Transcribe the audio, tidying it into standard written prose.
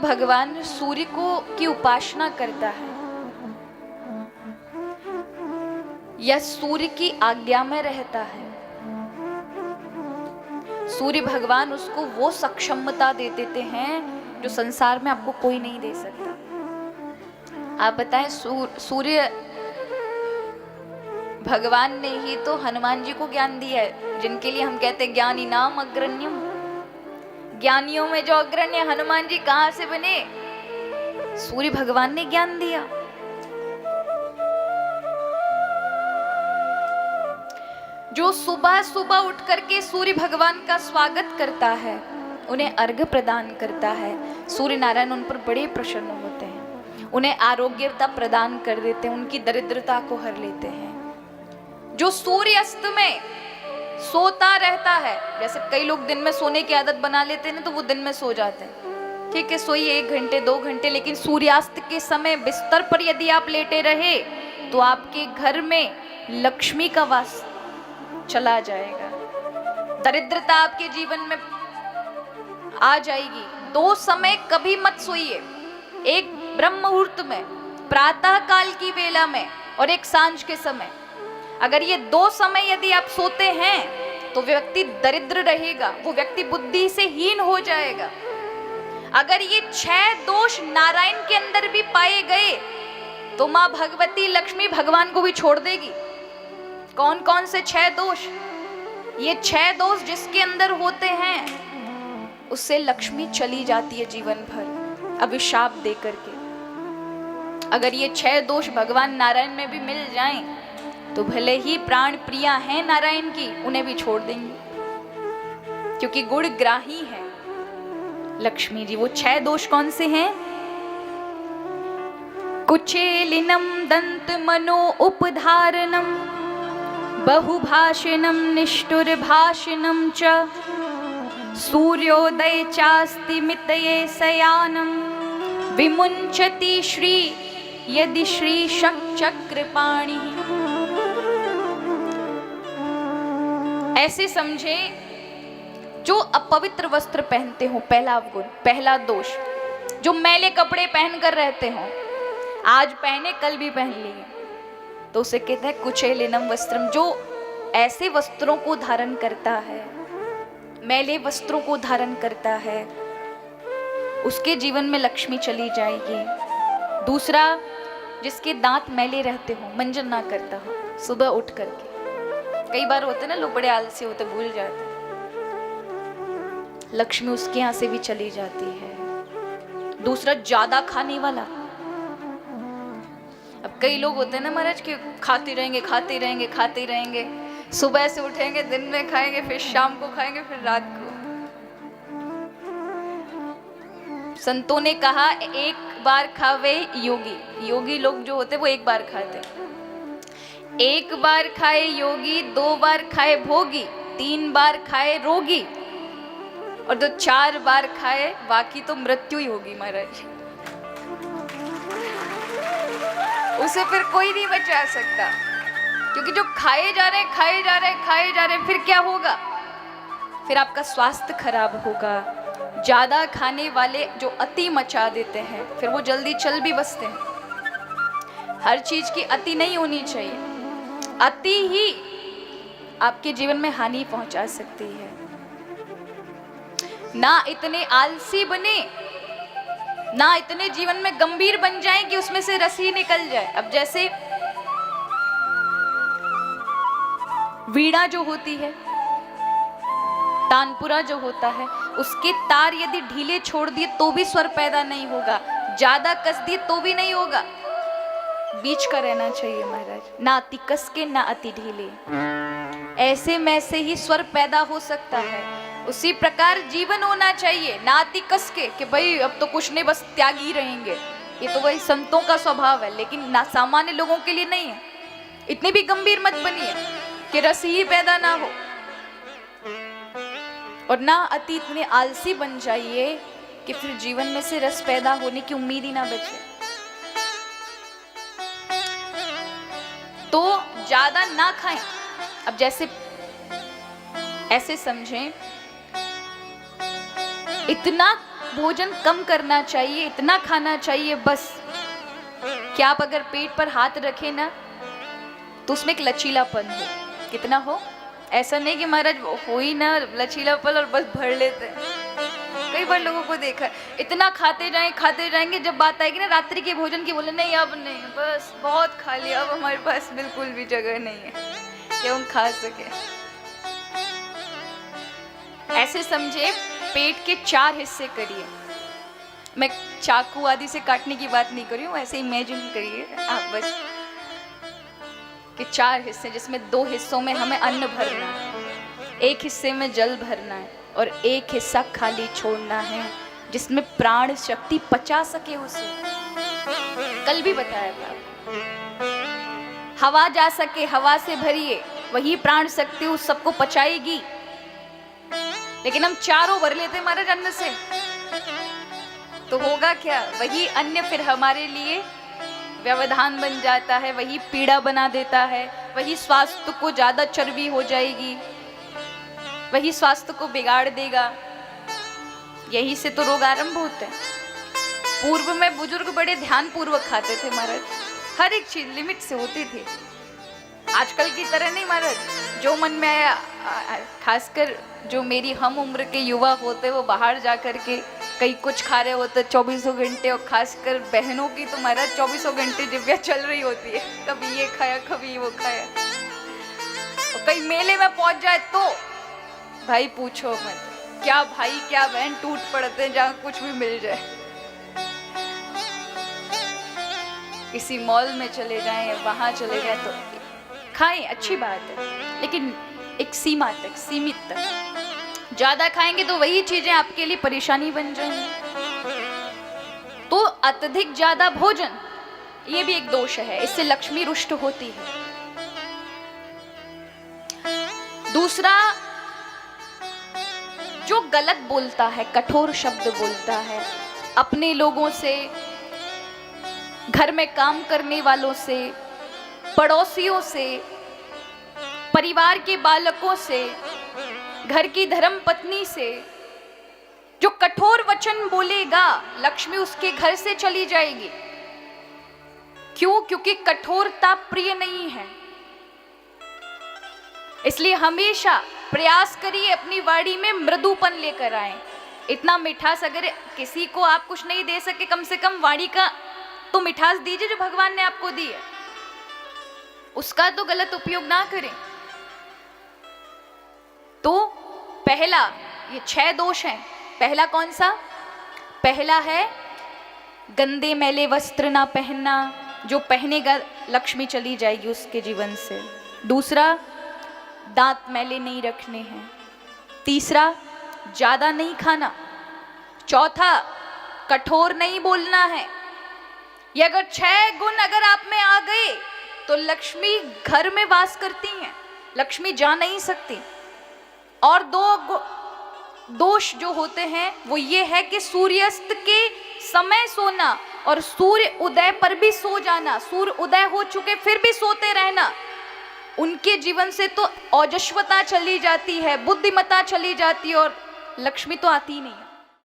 भगवान सूर्य को की उपासना करता है या सूर्य की आज्ञा में रहता है, सूर्य भगवान उसको वो सक्षमता दे देते हैं जो संसार में आपको कोई नहीं दे सकता। आप बताएं, सूर्य भगवान ने ही तो हनुमान जी को ज्ञान दिया है, जिनके लिए हम कहते हैं ज्ञानी नाम अग्रण्यम। ज्ञानियों में जो अग्रण्य हनुमान जी कहां से बने? सूर्य भगवान ने ज्ञान दिया। जो सुबह सुबह उठ करके सूर्य भगवान का स्वागत करता है, उन्हें अर्घ्य प्रदान करता है, सूर्य नारायण उन पर बड़े प्रसन्न होते हैं, उन्हें आरोग्यता प्रदान कर देते हैं, उनकी दरिद्रता को हर लेते हैं। जो सूर्य अस्त में सोता रहता है, जैसे कई लोग दिन में सोने की आदत बना लेते हैं ना, तो वो दिन में सो जाते हैं, ठीक है, सोइए 1 घंटे 2 घंटे, लेकिन सूर्यास्त के समय बिस्तर पर यदि आप लेटे रहे तो आपके घर में लक्ष्मी का वास चला जाएगा, दरिद्रता आपके जीवन में आ जाएगी। 2 समय कभी मत सोइए, एक ब्रह्म मुहूर्त में, प्रातः काल की वेला में, और एक सांझ के समय। अगर ये 2 समय यदि आप सोते हैं तो व्यक्ति दरिद्र रहेगा, वो व्यक्ति बुद्धि से हीन हो जाएगा। अगर ये 6 दोष नारायण के अंदर भी पाए गए तो मां भगवती लक्ष्मी भगवान को भी छोड़ देगी। कौन कौन से 6 दोष? ये 6 दोष जिसके अंदर होते हैं उससे लक्ष्मी चली जाती है जीवन भर, अभिशाप दे करके। अगर ये 6 दोष भगवान नारायण में भी मिल जाएं तो भले ही प्राण प्रिया हैं नारायण की, उन्हें भी छोड़ देंगे, क्योंकि गुण ग्राही है लक्ष्मी जी। वो 6 दोष कौन से हैं? कुचेलिनम दंत मनो उपधारणम, बहुभाषिणम निष्ठुर भाषिणम च, सूर्योदय चास्ति मितये शयानम, विमुंचति श्री यदि श्री चक्रपाणि। ऐसे समझे जो अपवित्र वस्त्र पहनते हो, पहला अवगुण, पहला दोष, जो मैले कपड़े पहनकर रहते हो, आज पहने कल भी पहन लिए, तो उसे कहते हैं कुचेलिनम वस्त्रम। जो ऐसे वस्त्रों को धारण करता है, मैले वस्त्रों को धारण करता है, उसके जीवन में लक्ष्मी चली जाएगी। दूसरा, जिसके दांत मैले रहते हो, मंजन ना करता हो सुबह उठ करके, कई बार होते ना लोग बड़े आलसी होते, भूल जाते, लक्ष्मी उसके यहाँ से भी चली जाती है। दूसरा, ज्यादा खाने वाला। अब कई लोग होते हैं ना महाराज कि खाते रहेंगे खाते रहेंगे खाते रहेंगे, सुबह से उठेंगे, दिन में खाएंगे, फिर शाम को खाएंगे, फिर रात को। संतों ने कहा एक बार खावे योगी, योगी लोग जो होते वो एक बार खाते, 1 बार खाए योगी, 2 बार खाए भोगी, 3 बार खाए रोगी, और जो 4 बार खाए बाकी तो मृत्यु ही होगी महाराज। उसे फिर कोई नहीं बचा सकता, क्योंकि जो खाए जा रहे खाए जा रहे खाए जा रहे, फिर क्या होगा? फिर आपका स्वास्थ्य खराब होगा। ज्यादा खाने वाले जो अति मचा देते हैं, फिर वो जल्दी चल भी बसते हैं। हर चीज की अति नहीं होनी चाहिए, अति ही आपके जीवन में हानि पहुंचा सकती है। ना इतने आलसी बने, ना इतने जीवन में गंभीर बन जाएं कि उसमें से रस ही निकल जाए। अब जैसे वीणा जो होती है, तानपुरा जो होता है, उसके तार यदि ढीले छोड़ दिए तो भी स्वर पैदा नहीं होगा, ज्यादा कस दिए तो भी नहीं होगा, बीच का रहना चाहिए महाराज, ना अति कस के ना अति ढीले। ऐसे में से ही स्वर पैदा हो सकता है। उसी प्रकार जीवन होना चाहिए, ना अति कस के कि भाई अब तो कुछ नहीं, बस त्यागी रहेंगे। ये तो वही संतों का स्वभाव है, लेकिन ना सामान्य लोगों के लिए नहीं है। इतने भी गंभीर मत बनिए कि रस ही पैदा ना हो, और ना अति इतने आलसी बन जाइए कि फिर जीवन में से रस पैदा होने की उम्मीद ही ना बचे। तो ज्यादा ना खाएं। अब जैसे ऐसे समझें, इतना भोजन कम करना चाहिए, इतना खाना चाहिए बस। क्या आप अगर पेट पर हाथ रखें ना तो उसमें एक लचीलापन हो, कितना हो, ऐसा नहीं कि महाराज हो ही ना लचीलापन और बस भर लेते हैं। कई बार लोगों को देखा है, इतना खाते जाएंगे, जब बात आएगी ना रात्रि के भोजन की, बोले नहीं अब नहीं, बस बहुत खा लिया, अब हमारे पास बिल्कुल भी जगह नहीं है कि हम खा सके। ऐसे समझे पेट के 4 हिस्से करिए। मैं चाकू आदि से काटने की बात नहीं कर रही हूँ, ऐसे इमेजिन करिए आप बस कि 4 हिस्से, जिसमें 2 हिस्सों में हमें अन्न भरना है, 1 हिस्से में जल भरना है और 1 हिस्सा खाली छोड़ना है जिसमें प्राण शक्ति पचा सके उसे। कल भी बताया था आपको, हवा जा सके, हवा से भरिए, वही प्राण शक्ति उस सबको पचाएगी। लेकिन हम चारों भर लेते महाराज अन्न से, तो होगा क्या, वही अन्न फिर हमारे लिए व्यवधान बन जाता है, वही पीड़ा बना देता है, वही स्वास्थ्य को ज्यादा चर्बी हो जाएगी, वही स्वास्थ्य को बिगाड़ देगा। यही से तो रोग आरंभ होते हैं। पूर्व में बुजुर्ग बड़े ध्यान पूर्वक खाते थे महाराज, हर एक चीज लिमिट से होती थी। आजकल की तरह नहीं महाराज, जो मन में आया, खासकर जो मेरी हम उम्र के युवा होते वो बाहर जा कर के कई कुछ खा रहे होते 24 घंटे, और खासकर बहनों की तो महाराज 24 घंटे जिव्या चल रही होती है, कभी ये खाया कभी वो खाया। और कई मेले में पहुंच जाए तो भाई पूछो मत, क्या भाई क्या बहन टूट पड़ते हैं जहाँ कुछ भी मिल जाए। किसी मॉल में चले जाएं, वहां चले जाएं तो खाएं, अच्छी बात है, लेकिन एक सीमा तक, सीमित तक। ज्यादा खाएंगे तो वही चीजें आपके लिए परेशानी बन जाएंगी। तो अत्यधिक ज्यादा भोजन ये भी एक दोष है, इससे लक्ष्मी रुष्ट होती है। दूसरा, जो गलत बोलता है, कठोर शब्द बोलता है अपने लोगों से, घर में काम करने वालों से, पड़ोसियों से, परिवार के बालकों से, घर की धर्म पत्नी से, जो कठोर वचन बोलेगा लक्ष्मी उसके घर से चली जाएगी। क्यों? क्योंकि कठोरता प्रिय नहीं है। इसलिए हमेशा प्रयास करिए अपनी वाणी में मृदुपन लेकर आए। इतना मिठास, अगर किसी को आप कुछ नहीं दे सके, कम से कम वाणी का तो मिठास दीजिए जो भगवान ने आपको दी है, उसका तो गलत उपयोग ना करें। तो पहला, ये 6 दोष हैं। पहला कौन सा? पहला है गंदे मैले वस्त्र ना पहनना, जो पहनेगा लक्ष्मी चली जाएगी उसके जीवन से। दूसरा, दांत मैले नहीं रखने हैं। तीसरा, ज्यादा नहीं खाना। चौथा, कठोर नहीं बोलना है। ये अगर 6 गुण अगर आप में आ गए तो लक्ष्मी घर में वास करती हैं, लक्ष्मी जा नहीं सकती। और 2 दोष जो होते हैं वो ये है कि सूर्यास्त के समय सोना और सूर्य उदय पर भी सो जाना। सूर्य उदय हो चुके फिर भी सोते रहना, उनके जीवन से तो ओजस्वता चली जाती है, बुद्धिमत्ता चली जाती है और लक्ष्मी तो आती ही नहीं है।